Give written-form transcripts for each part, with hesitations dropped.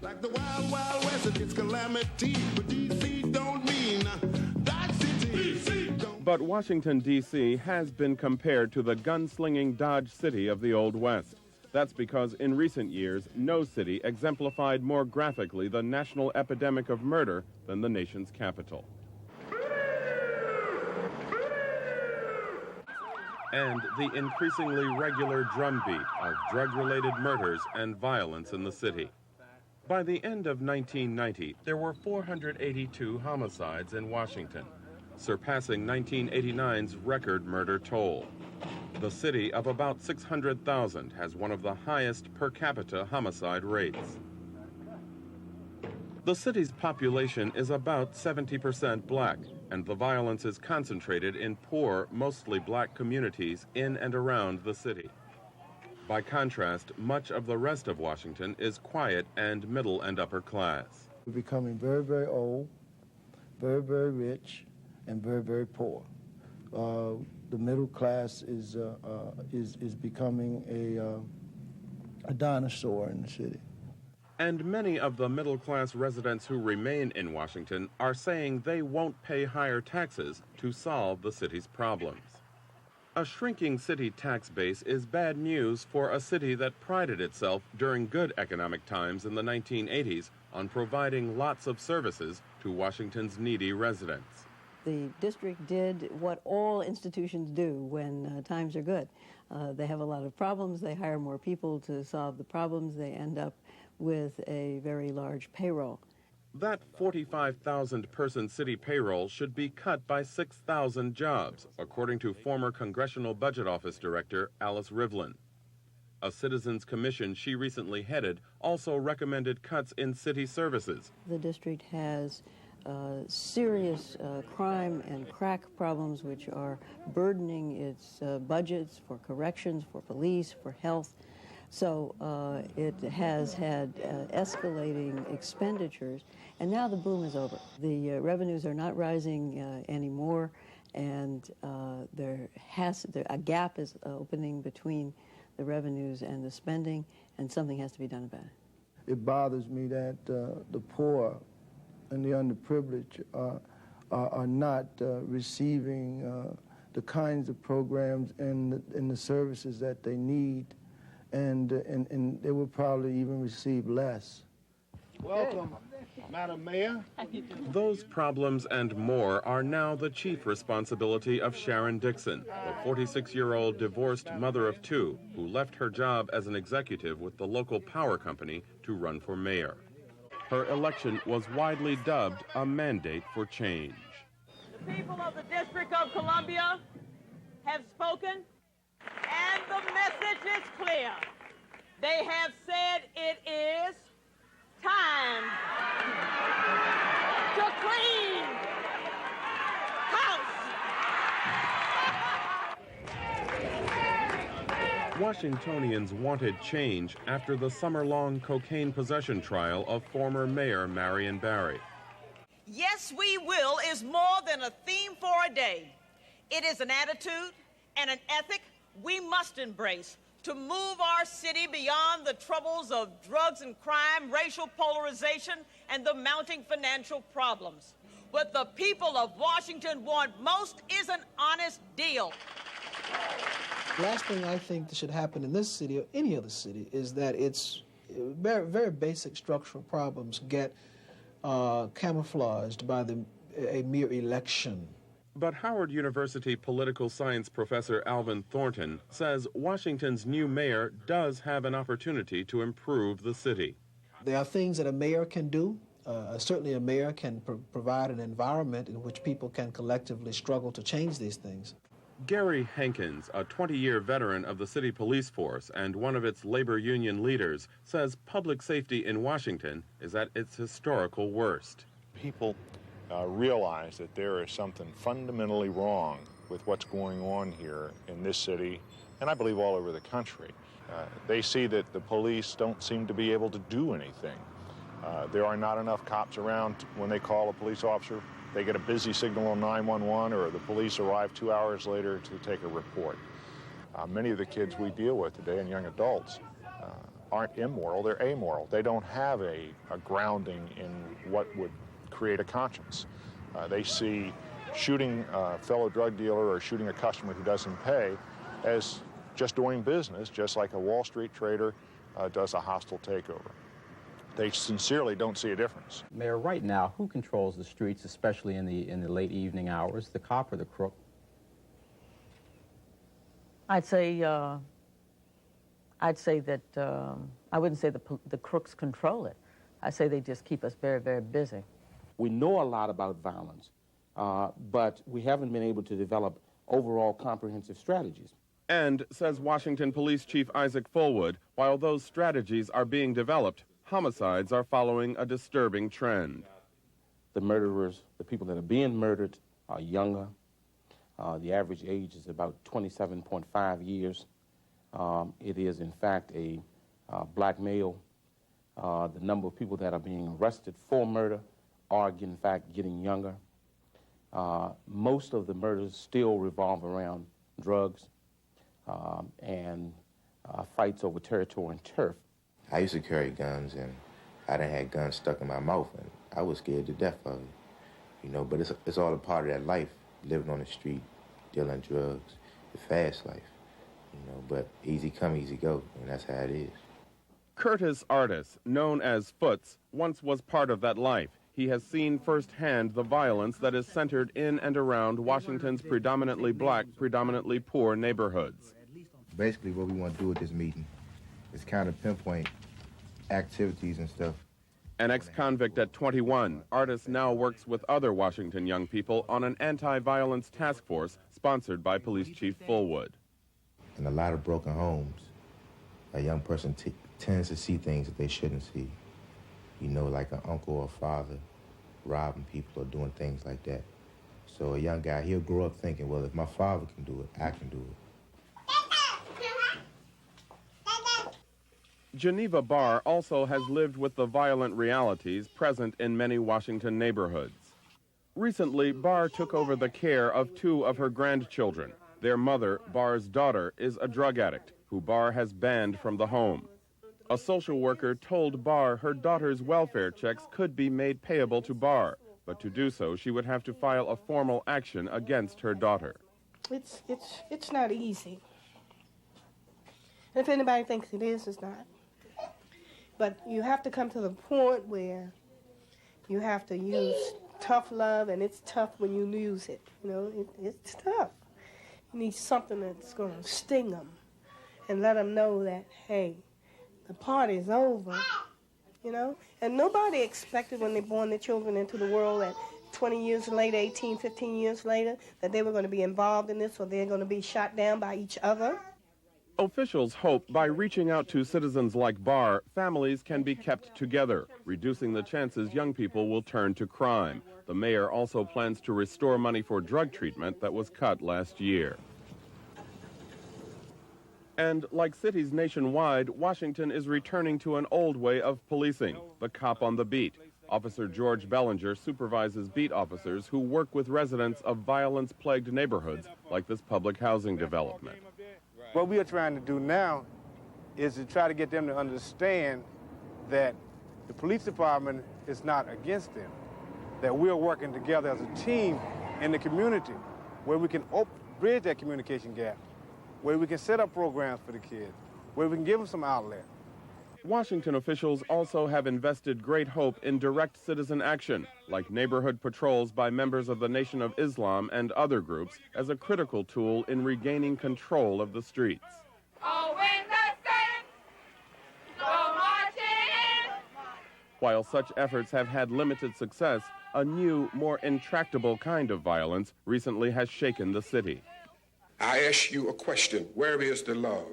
Like the wild, wild west, it gets calamity, but D.C. don't mean Dodge City. DC don't. But Washington, D.C. has been compared to the gunslinging Dodge City of the Old West. That's because in recent years, no city exemplified more graphically the national epidemic of murder than the nation's capital. And the increasingly regular drumbeat of drug-related murders and violence in the city. By the end of 1990, there were 482 homicides in Washington, surpassing 1989's record murder toll. The city of about 600,000 has one of the highest per capita homicide rates. The city's population is about 70% black, and the violence is concentrated in poor, mostly black communities in and around the city. By contrast, much of the rest of Washington is quiet and middle and upper class. We're becoming very, very old, very, very rich, and very, very poor. The middle class is becoming a dinosaur in the city. And many of the middle-class residents who remain in Washington are saying they won't pay higher taxes to solve the city's problems. A shrinking city tax base is bad news for a city that prided itself during good economic times in the 1980s on providing lots of services to Washington's needy residents. The district did what all institutions do when times are good. They have a lot of problems, they hire more people to solve the problems, they end up with a very large payroll. That 45,000-person city payroll should be cut by 6,000 jobs, according to former Congressional Budget Office Director Alice Rivlin. A citizens' commission she recently headed also recommended cuts in city services. The district has serious crime and crack problems which are burdening its budgets for corrections, for police, for health. So it has had escalating expenditures, and now the boom is over. The revenues are not rising anymore, and a gap is opening between the revenues and the spending, and something has to be done about it. It bothers me that the poor and the underprivileged are not receiving the kinds of programs and the services that they need. And they will probably even receive less. Welcome, Madam Mayor. Those problems and more are now the chief responsibility of Sharon Dixon, the 46-year-old divorced mother of two who left her job as an executive with the local power company to run for mayor. Her election was widely dubbed a mandate for change. The people of the District of Columbia have spoken. And the message is clear. They have said it is time to clean house. Washingtonians wanted change after the summer-long cocaine possession trial of former Mayor Marion Barry. Yes, we will is more than a theme for a day. It is an attitude and an ethic we must embrace to move our city beyond the troubles of drugs and crime, racial polarization, and the mounting financial problems. What the people of Washington want most is an honest deal. The last thing I think that should happen in this city or any other city is that its very, very basic structural problems get camouflaged by a mere election. But Howard University political science professor Alvin Thornton says Washington's new mayor does have an opportunity to improve the city. There are things that a mayor can do. Certainly a mayor can provide an environment in which people can collectively struggle to change these things. Gary Hankins, a 20-year veteran of the city police force and one of its labor union leaders, says public safety in Washington is at its historical worst. People realize that there is something fundamentally wrong with what's going on here in this city, and I believe all over the country. They see that the police don't seem to be able to do anything. There are not enough cops around when they call a police officer they get a busy signal on 911, or the police arrive 2 hours later to take a report. Many of the kids we deal with today, and young adults, aren't immoral, they're amoral. They don't have a grounding in what would create a conscience. They see shooting a fellow drug dealer or shooting a customer who doesn't pay as just doing business, just like a Wall Street trader does a hostile takeover. They sincerely don't see a difference. Mayor, right now, who controls the streets, especially in the late evening hours, the cop or the crook? I'd say that I wouldn't say the crooks control it. I'd say they just keep us very, very busy. We know a lot about violence, but we haven't been able to develop overall comprehensive strategies. And, says Washington Police Chief Isaac Fullwood, while those strategies are being developed, homicides are following a disturbing trend. The murderers, the people that are being murdered, are younger. The average age is about 27.5 years. It is, in fact, a black male. The number of people that are being arrested for murder are, in fact, getting younger. Most of the murders still revolve around drugs and fights over territory and turf. I used to carry guns, and I done had guns stuck in my mouth, and I was scared to death of it, you know, but it's all a part of that life, living on the street, dealing drugs, the fast life, you know, but easy come, easy go, and that's how it is. Curtis Artis, known as Foots, once was part of that life. He has seen firsthand the violence that is centered in and around Washington's predominantly black, predominantly poor neighborhoods. Basically, what we want to do with this meeting is kind of pinpoint activities and stuff. An ex-convict at 21, Artis now works with other Washington young people on an anti-violence task force sponsored by Police Chief Fullwood. In a lot of broken homes, a young person tends to see things that they shouldn't see. You know, like an uncle or father robbing people or doing things like that. So a young guy, he'll grow up thinking, well, if my father can do it, I can do it. Geneva Barr also has lived with the violent realities present in many Washington neighborhoods. Recently, Barr took over the care of 2 of her grandchildren. Their mother, Barr's daughter, is a drug addict who Barr has banned from the home. A social worker told Barr her daughter's welfare checks could be made payable to Barr, but to do so, she would have to file a formal action against her daughter. It's not easy. If anybody thinks it is, it's not. But you have to come to the point where you have to use tough love, and it's tough when you use it. You know, it's tough. You need something that's going to sting them and let them know that, hey, the party's over, you know? And nobody expected when they born their children into the world that 20 years later, 18, 15 years later, that they were going to be involved in this or they're going to be shot down by each other. Officials hope by reaching out to citizens like Barr, families can be kept together, reducing the chances young people will turn to crime. The mayor also plans to restore money for drug treatment that was cut last year. And like cities nationwide, Washington is returning to an old way of policing, the cop on the beat. Officer George Bellinger supervises beat officers who work with residents of violence-plagued neighborhoods like this public housing development. What we are trying to do now is to try to get them to understand that the police department is not against them, that we're working together as a team in the community where we can bridge that communication gap, where we can set up programs for the kids, where we can give them some outlet. Washington officials also have invested great hope in direct citizen action, like neighborhood patrols by members of the Nation of Islam and other groups, as a critical tool in regaining control of the streets. While such efforts have had limited success, a new, more intractable kind of violence recently has shaken the city. I ask you a question. Where is the love?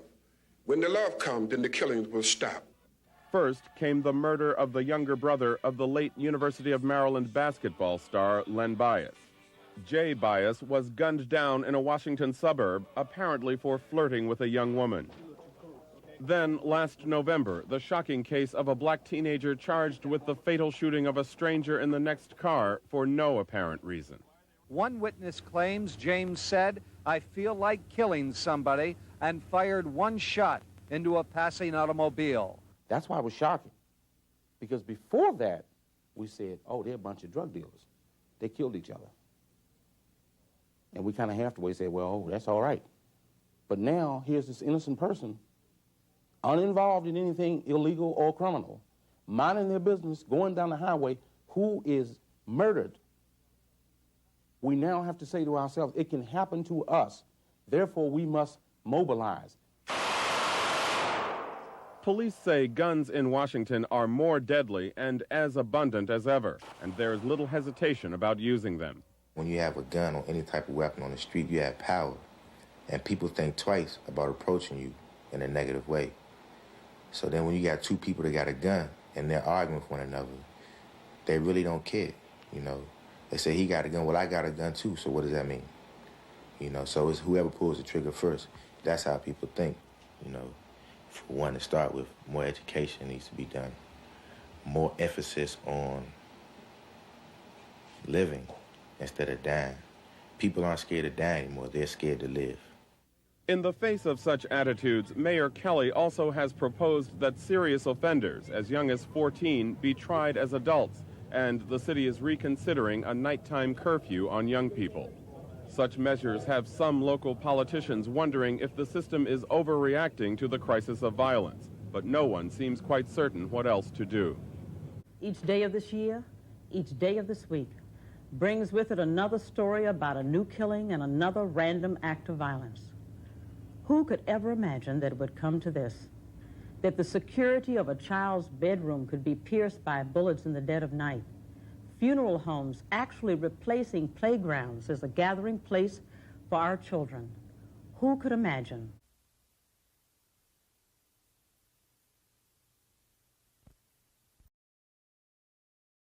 When the love comes, then the killings will stop. First came the murder of the younger brother of the late University of Maryland basketball star Len Bias. Jay Bias was gunned down in a Washington suburb, apparently for flirting with a young woman. Then, last November, the shocking case of a black teenager charged with the fatal shooting of a stranger in the next car for no apparent reason. One witness claims James said, "I feel like killing somebody," and fired one shot into a passing automobile. That's why it was shocking, because before that, we said, oh, they're a bunch of drug dealers. They killed each other. And we kind of halfway said, well, oh, that's all right. But now, here's this innocent person, uninvolved in anything illegal or criminal, minding their business, going down the highway, who is murdered. We now have to say to ourselves, it can happen to us. Therefore, we must mobilize. Police say guns in Washington are more deadly and as abundant as ever, and there's little hesitation about using them. When you have a gun or any type of weapon on the street, you have power, and people think twice about approaching you in a negative way. So then when you got two people that got a gun and they're arguing with one another, they really don't care, you know. They say, he got a gun, well, I got a gun too, so what does that mean? You know, so it's whoever pulls the trigger first. That's how people think, you know. For one, to start with, more education needs to be done. More emphasis on living instead of dying. People aren't scared of dying anymore, they're scared to live. In the face of such attitudes, Mayor Kelly also has proposed that serious offenders as young as 14 be tried as adults, and the city is reconsidering a nighttime curfew on young people. Such measures have some local politicians wondering if the system is overreacting to the crisis of violence, but no one seems quite certain what else to do. Each day of this year, each day of this week, brings with it another story about a new killing and another random act of violence. Who could ever imagine that it would come to this? That the security of a child's bedroom could be pierced by bullets in the dead of night? Funeral homes actually replacing playgrounds as a gathering place for our children. Who could imagine